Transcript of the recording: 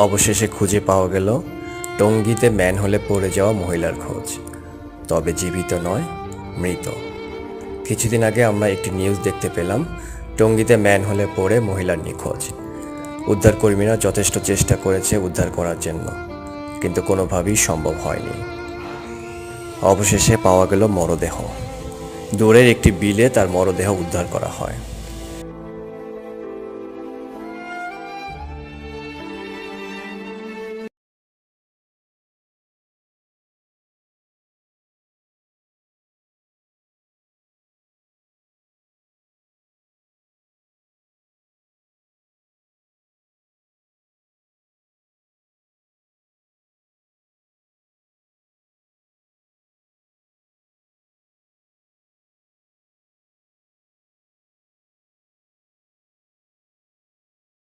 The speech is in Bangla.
অবশেষে খুঁজে পাওয়া গেল টঙ্গীতে ম্যানহোলে পড়ে যাওয়া মহিলার খোঁজ, তবে জীবিত নয়, মৃত। কিছুদিন আগে আমরা একটি নিউজ দেখতে পেলাম টঙ্গীতে ম্যানহোলে পড়ে মহিলার নিখোঁজ। উদ্ধারকর্মীরা যথেষ্ট চেষ্টা করেছে উদ্ধার করার জন্য, কিন্তু কোনোভাবেই সম্ভব হয়নি। অবশেষে পাওয়া গেল মরদেহ। দূরের একটি বিলে তার মরদেহ উদ্ধার করা হয়।